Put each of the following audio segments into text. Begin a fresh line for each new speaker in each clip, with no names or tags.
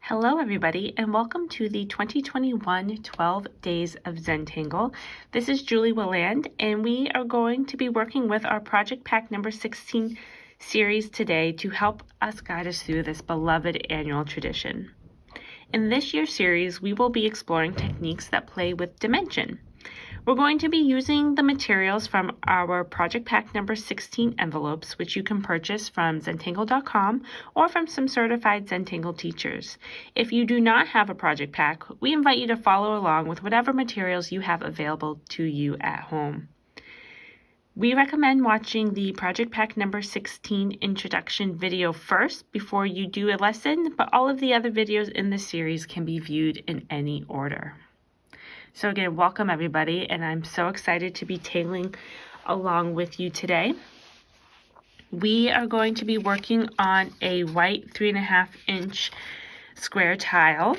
Hello everybody and welcome to the 2021 12 Days of Zentangle. This is Julie Willand and we are going to be working with our Project Pack No.16 series today to help us guide us through this beloved annual tradition. In this year's series, we will be exploring techniques that play with dimension. We're going to be using the materials from our Project Pack No.16 envelopes, which you can purchase from Zentangle.com or from some certified Zentangle teachers. If you do not have a Project Pack, we invite you to follow along with whatever materials you have available to you at home. We recommend watching the Project Pack No.16 introduction video first before you do a lesson, but all of the other videos in this series can be viewed in any order. So again, welcome everybody, and I'm so excited to be tangling along with you today. We are going to be working on a white 3.5-inch square tile,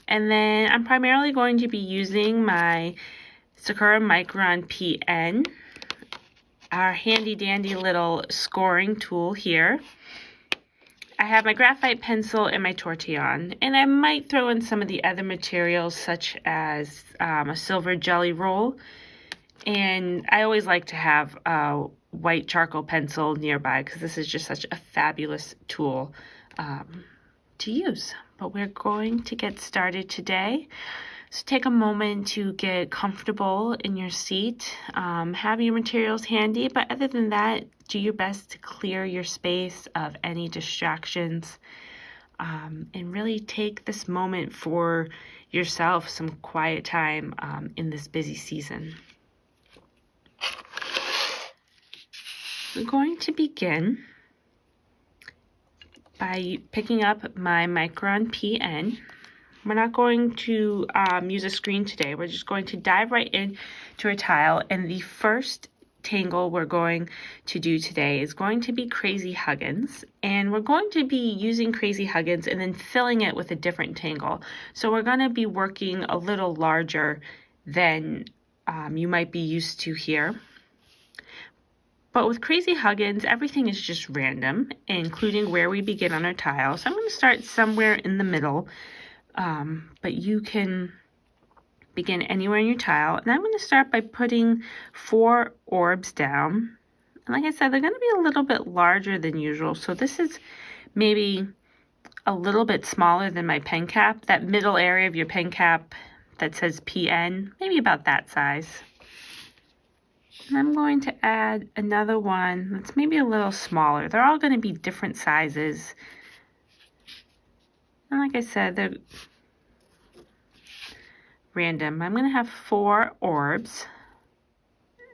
and then I'm primarily going to be using my Sakura Micron PN, our handy dandy little scoring tool here. I have my graphite pencil and my tortillon, and I might throw in some of the other materials such as a silver jelly roll, and I always like to have a white charcoal pencil nearby because this is just such a fabulous tool to use. But we're going to get started today. So take a moment to get comfortable in your seat, have your materials handy, but other than that, do your best to clear your space of any distractions, and really take this moment for yourself, some quiet time in this busy season. I'm going to begin by picking up my Micron PN. We're not going to use a screen today. We're just going to dive right into a tile, and the first tangle we're going to do today is going to be Crazy Huggins, and we're going to be using Crazy Huggins and then filling it with a different tangle. So we're going to be working a little larger than you might be used to here. But with Crazy Huggins, everything is just random, including where we begin on our tile. So I'm going to start somewhere in the middle, but you can begin anywhere in your tile. And I'm going to start by putting 4 orbs down. And like I said, they're going to be a little bit larger than usual. So this is maybe a little bit smaller than my pen cap. That middle area of your pen cap that says PN, maybe about that size. And I'm going to add another one that's maybe a little smaller. They're all going to be different sizes. And like I said, they're random. I'm going to have 4 orbs.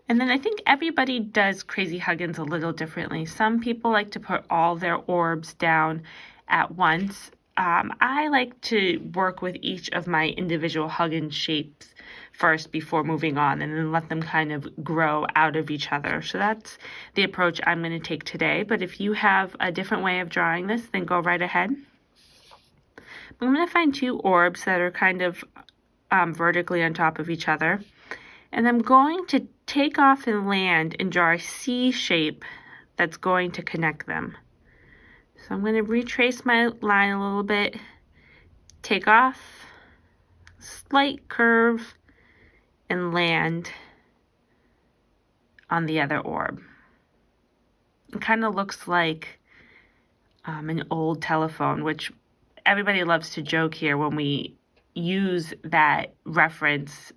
And then I think everybody does Crazy Huggins a little differently. Some people like to put all their orbs down at once. I like to work with each of my individual Huggins shapes first before moving on, and then let them kind of grow out of each other. So that's the approach I'm going to take today. But if you have a different way of drawing this, then go right ahead. I'm going to find 2 orbs that are kind of vertically on top of each other, and I'm going to take off and land and draw a C shape that's going to connect them. So I'm going to retrace my line a little bit, take off, slight curve, and land on the other orb. It kind of looks like an old telephone, which everybody loves to joke here when we use that reference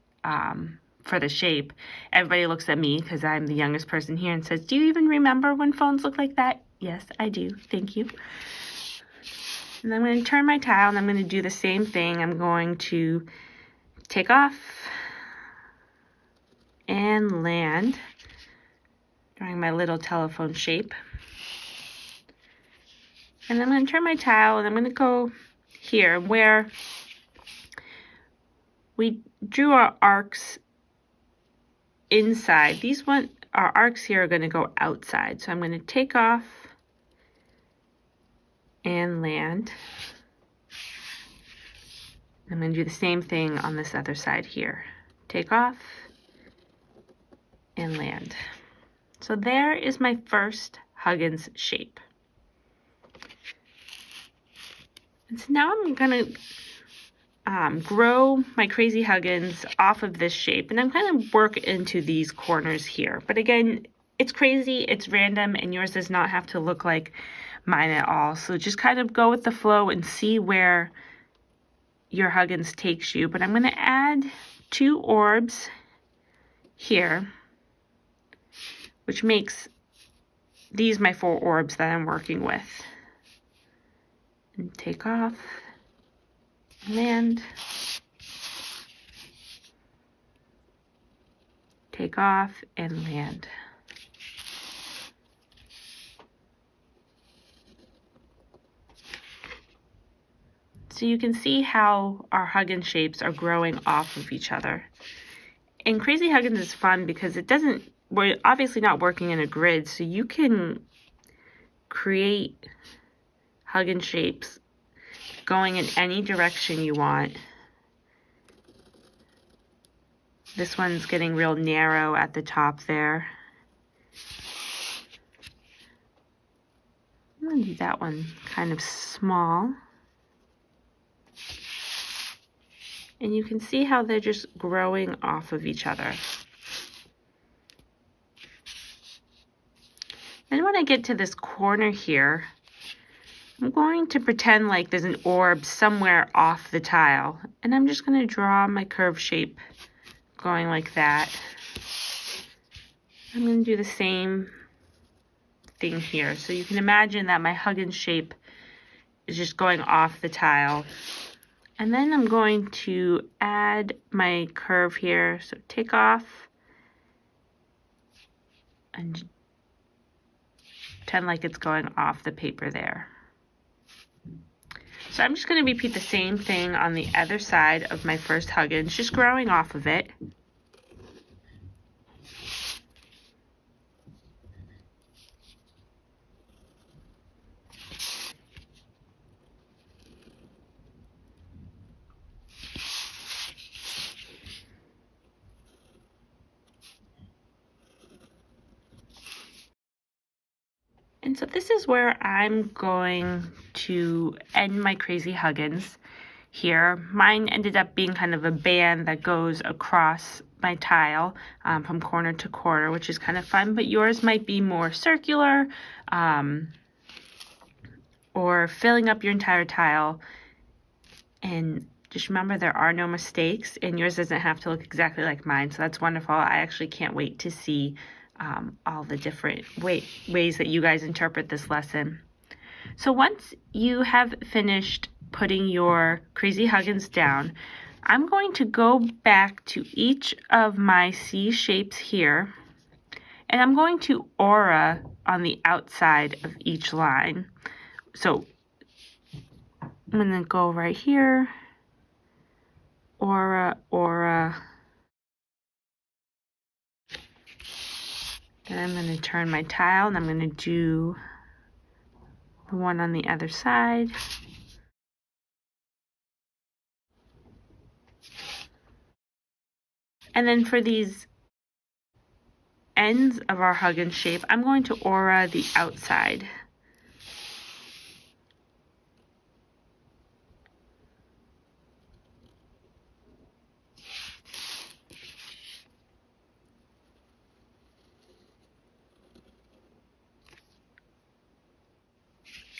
for the shape. Everybody looks at me because I'm the youngest person here and says, "Do you even remember when phones look like that?" Yes, I do. Thank you. And I'm going to turn my tile and I'm going to do the same thing. I'm going to take off and land, drawing my little telephone shape. And I'm going to turn my tile and I'm going to go here where we drew our arcs inside. Our arcs here are going to go outside. So I'm going to take off and land. I'm going to do the same thing on this other side here. Take off and land. So there is my first Huggins shape. And so now I'm going to grow my crazy Huggins off of this shape, and I'm kind of work into these corners here. But again, it's crazy, it's random, and yours does not have to look like mine at all. So just kind of go with the flow and see where your Huggins takes you. But I'm going to add 2 orbs here, which makes these my 4 orbs that I'm working with. And take off, land, take off, and land. So you can see how our Huggins shapes are growing off of each other. And Crazy Huggins is fun because we're obviously not working in a grid, so you can create Huggins shapes going in any direction you want. This one's getting real narrow at the top there. I'm going to do that one kind of small. And you can see how they're just growing off of each other. Then when I get to this corner here, I'm going to pretend like there's an orb somewhere off the tile. And I'm just going to draw my curve shape going like that. I'm going to do the same thing here. So you can imagine that my Huggins shape is just going off the tile. And then I'm going to add my curve here. So take off and pretend like it's going off the paper there. So I'm just going to repeat the same thing on the other side of my first Huggins, just growing off of it. And so this is where I'm going to end my crazy Huggins here. Mine ended up being kind of a band that goes across my tile from corner to corner, which is kind of fun, but yours might be more circular or filling up your entire tile. And just remember, there are no mistakes, and yours doesn't have to look exactly like mine, so that's wonderful. I actually can't wait to see all the different ways that you guys interpret this lesson. So once you have finished putting your crazy Huggins down, I'm going to go back to each of my C shapes here, and I'm going to aura on the outside of each line. So I'm going to go right here, aura, aura. Then I'm going to turn my tile and I'm going to do the one on the other side. And then for these ends of our Huggins shape, I'm going to aura the outside.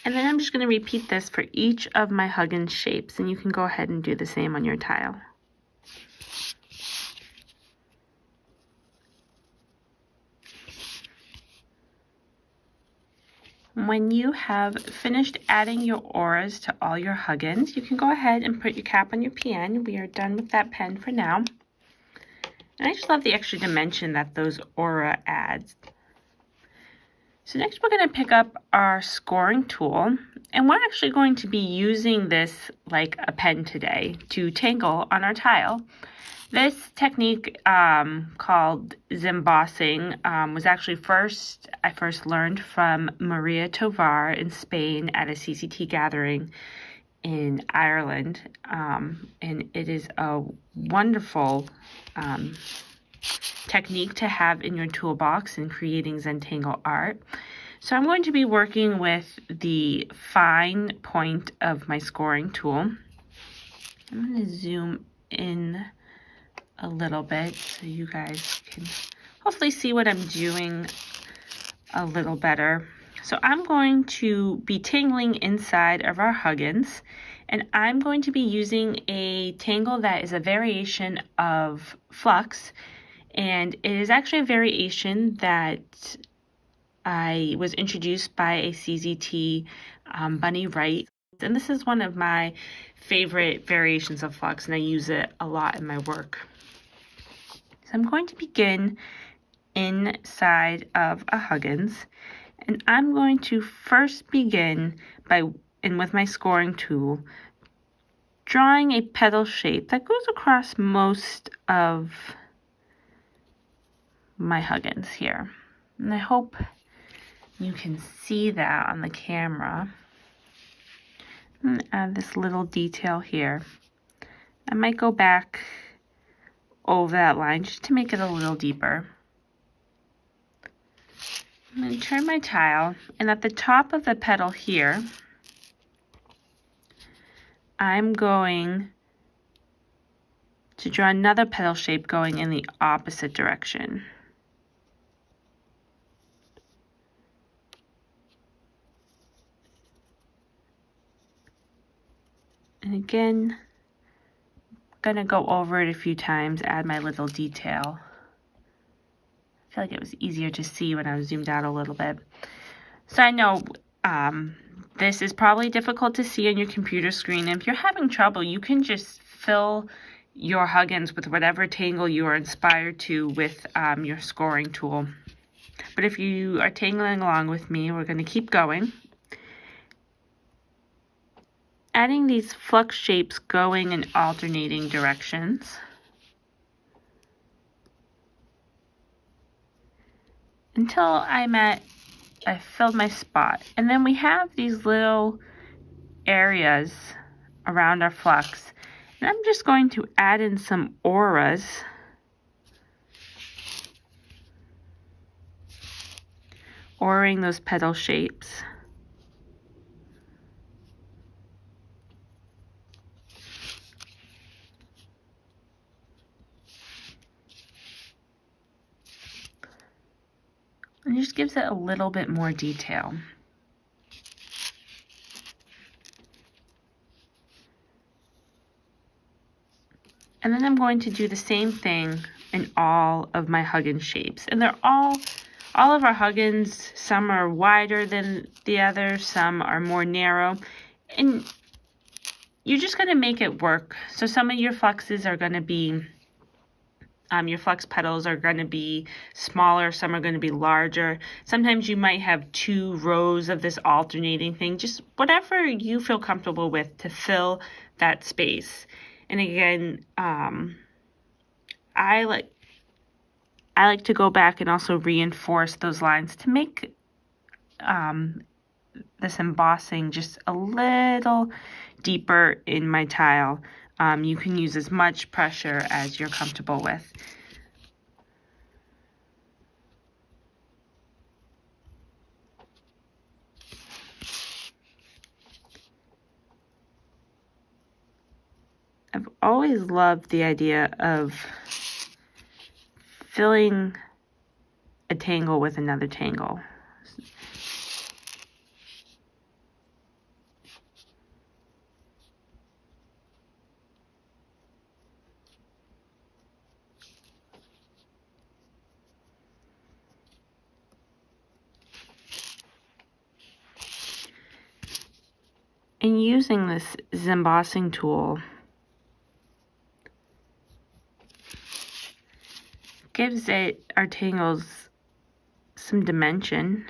And then I'm just going to repeat this for each of my Huggins shapes, and you can go ahead and do the same on your tile. When you have finished adding your auras to all your Huggins, you can go ahead and put your cap on your pen. We are done with that pen for now. And I just love the extra dimension that those aura adds. So next we're going to pick up our scoring tool, and we're actually going to be using this like a pen today to tangle on our tile. This technique called Zembossing was actually I first learned from Maria Tovar in Spain at a CCT gathering in Ireland, and it is a wonderful technique to have in your toolbox in creating Zentangle art. So I'm going to be working with the fine point of my scoring tool. I'm going to zoom in a little bit so you guys can hopefully see what I'm doing a little better. So I'm going to be tangling inside of our Huggins, and I'm going to be using a tangle that is a variation of flux, and it is actually a variation that I was introduced by a CZT, Bunny Wright, and this is one of my favorite variations of flux, and I use it a lot in my work. So I'm going to begin inside of a Huggins, and I'm going to first begin with my scoring tool, drawing a petal shape that goes across most of my Huggins here. And I hope you can see that on the camera. I'm going to add this little detail here. I might go back over that line just to make it a little deeper. I'm going to turn my tile, and at the top of the petal here, I'm going to draw another petal shape going in the opposite direction. And again, I'm going to go over it a few times, add my little detail. I feel like it was easier to see when I was zoomed out a little bit. So I know this is probably difficult to see on your computer screen. And if you're having trouble, you can just fill your Huggins with whatever tangle you are inspired to with your scoring tool. But if you are tangling along with me, we're going to keep going. Adding these flux shapes going in alternating directions. Until I filled my spot. And then we have these little areas around our flux. And I'm just going to add in some auras. Auraing those petal shapes. And it just gives it a little bit more detail. And then I'm going to do the same thing in all of my Huggins shapes. And they're all of our Huggins, some are wider than the others, some are more narrow. And you're just going to make it work. So some of your fluxes are going to be your flux petals are going to be smaller, some are going to be larger. Sometimes you might have 2 rows of this alternating thing, just whatever you feel comfortable with to fill that space. And again, I like to go back and also reinforce those lines to make this embossing just a little deeper in my tile. You can use as much pressure as you're comfortable with. I've always loved the idea of filling a tangle with another tangle. And using this embossing tool gives our tangles some dimension.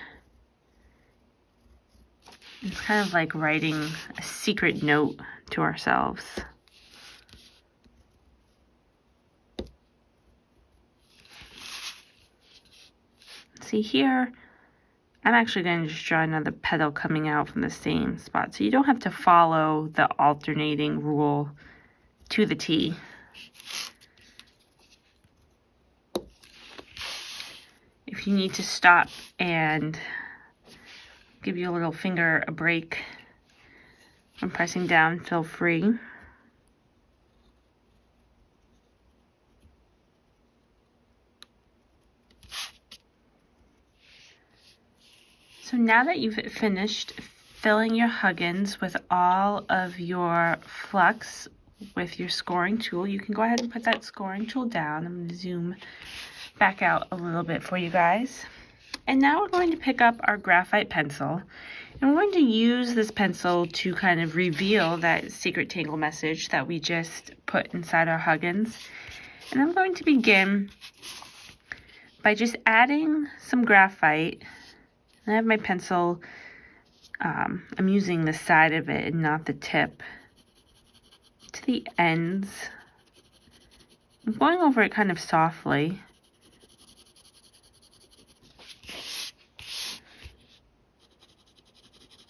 It's kind of like writing a secret note to ourselves. See here, I'm actually going to just draw another petal coming out from the same spot. So you don't have to follow the alternating rule to the T. If you need to stop and give your little finger a break from pressing down, feel free. So now that you've finished filling your Huggins with all of your flux with your scoring tool, you can go ahead and put that scoring tool down. I'm going to zoom back out a little bit for you guys. And now we're going to pick up our graphite pencil, and we're going to use this pencil to kind of reveal that secret tangle message that we just put inside our Huggins. And I'm going to begin by just adding some graphite. I have my pencil, I'm using the side of it and not the tip, to the ends. I'm going over it kind of softly.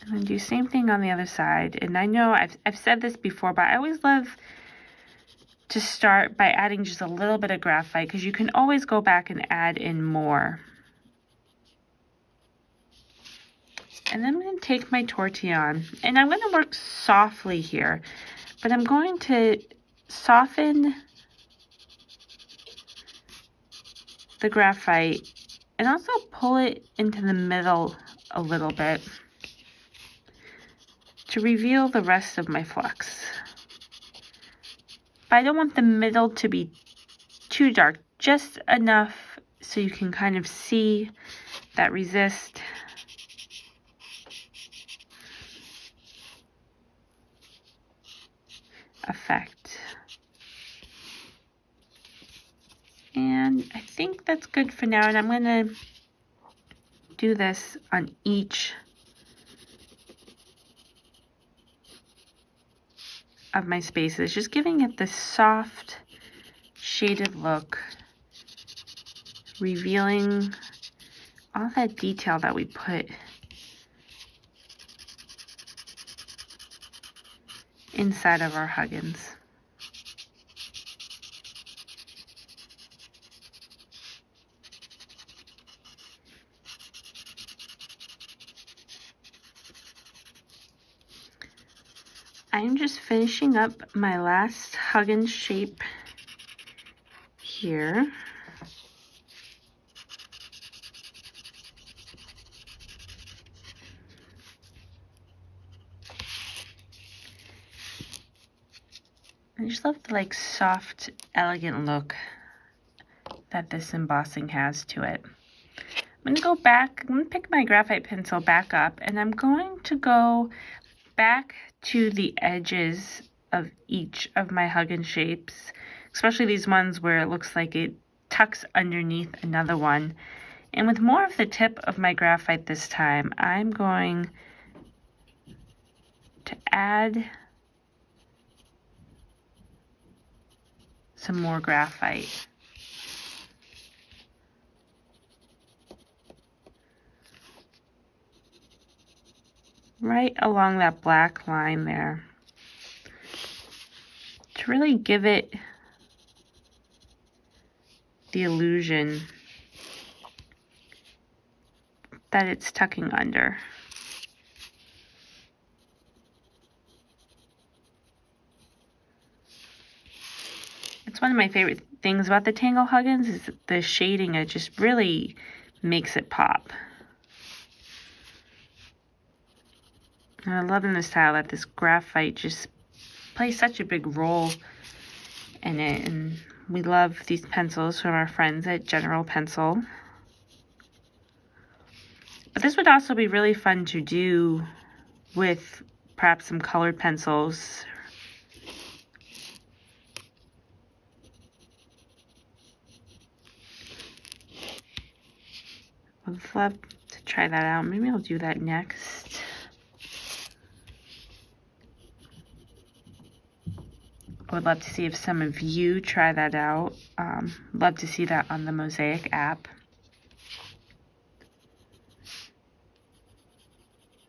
I'm going to do the same thing on the other side. And I know I've said this before, but I always love to start by adding just a little bit of graphite, because you can always go back and add in more. And then I'm going to take my tortillon, and I'm going to work softly here, but I'm going to soften the graphite and also pull it into the middle a little bit to reveal the rest of my flux. But I don't want the middle to be too dark, just enough so you can kind of see that resist. Effect. And I think that's good for now, and I'm going to do this on each of my spaces, just giving it this soft shaded look, revealing all that detail that we put inside of our Huggins. I'm just finishing up my last Huggins shape here. I just love the like soft, elegant look that this embossing has to it. I'm going to go back, I'm going to pick my graphite pencil back up, and I'm going to go back to the edges of each of my Huggins shapes, especially these ones where it looks like it tucks underneath another one. And with more of the tip of my graphite this time, I'm going to add some more graphite. Right along that black line there, to really give it the illusion that it's tucking under. It's one of my favorite things about the Tangle Huggins is the shading. It just really makes it pop. And I love in the style that this graphite just plays such a big role in it. And we love these pencils from our friends at General Pencil. But this would also be really fun to do with perhaps some colored pencils. I'd love to try that out. Maybe I'll do that next. I would love to see if some of you try that out. Love to see that on the Mosaic app.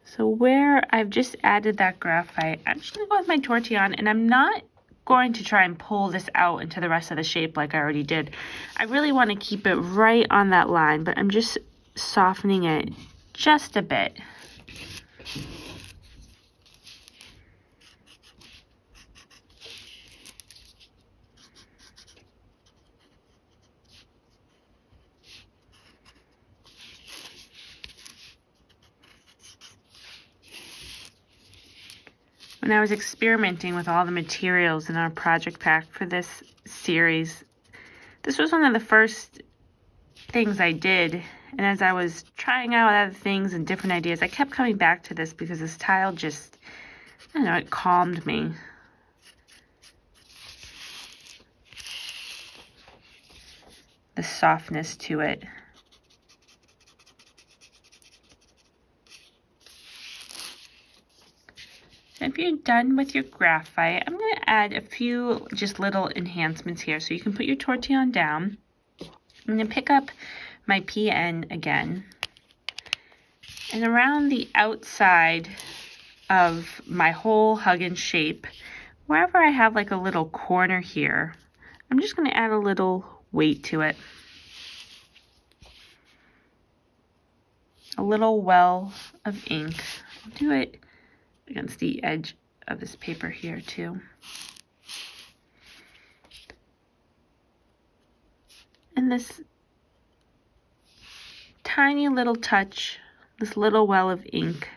So where I've just added that graphite, I'm just going to go with my tortillon, and I'm not going to try and pull this out into the rest of the shape like I already did. I really want to keep it right on that line, but I'm just softening it just a bit. When I was experimenting with all the materials in our project pack for this series, this was one of the first things I did. And as I was trying out other things and different ideas, I kept coming back to this because this tile just, I don't know, it calmed me. The softness to it. If you're done with your graphite, I'm going to add a few just little enhancements here. So you can put your tortillon down. I'm going to pick up my PN again. And around the outside of my whole Huggins shape, wherever I have like a little corner here, I'm just going to add a little weight to it. A little well of ink. I'll do it against the edge of this paper here too. And this tiny little touch, this little well of ink,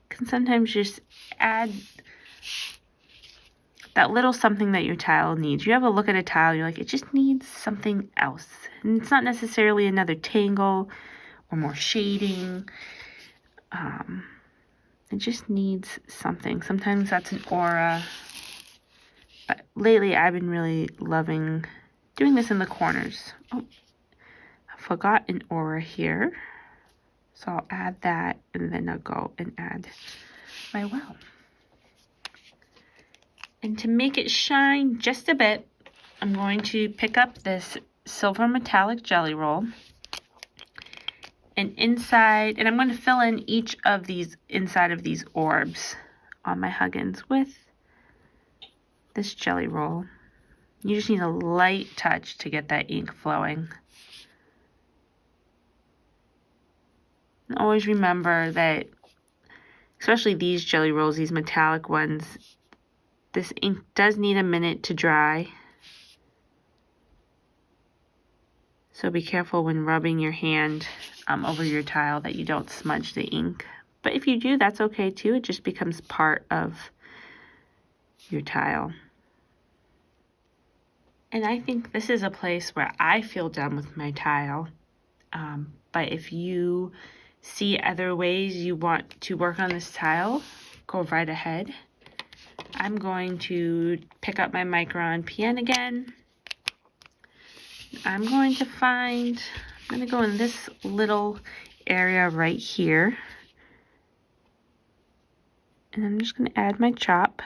can sometimes just add that little something that your tile needs. You have a look at a tile, you're like, it just needs something else. And it's not necessarily another tangle or more shading. It just needs something. Sometimes that's an aura. But lately I've been really loving doing this in the corners. Oh, I forgot an aura here. So I'll add that and then I'll go and add my well. And to make it shine just a bit, I'm going to pick up this silver metallic jelly roll. And inside, and I'm going to fill in each of these inside of these orbs on my Huggins with this jelly roll. You just need a light touch to get that ink flowing. And always remember that, especially these jelly rolls, these metallic ones, this ink does need a minute to dry. So be careful when rubbing your hand over your tile that you don't smudge the ink. But if you do, that's okay too. It just becomes part of your tile. And I think this is a place where I feel done with my tile. But if you see other ways you want to work on this tile, go right ahead. I'm going to pick up my Micron pen again. I'm going to go in this little area right here. And I'm just going to add my chop.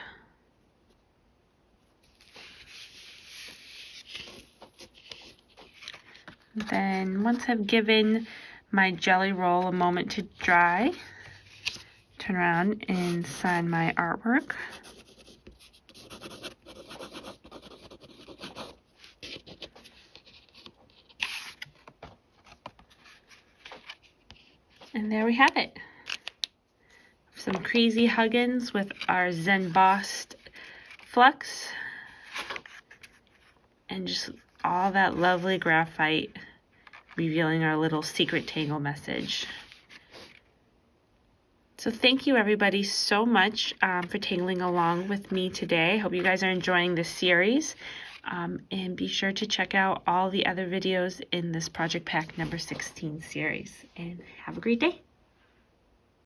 Then once I've given my jelly roll a moment to dry, turn around and sign my artwork. And there we have it. Some crazy Huggins with our Zen embossed flux. And just all that lovely graphite revealing our little secret tangle message. So thank you everybody so much for tangling along with me today. I hope you guys are enjoying this series. And be sure to check out all the other videos in this Project Pack number 16 series. And have a great day.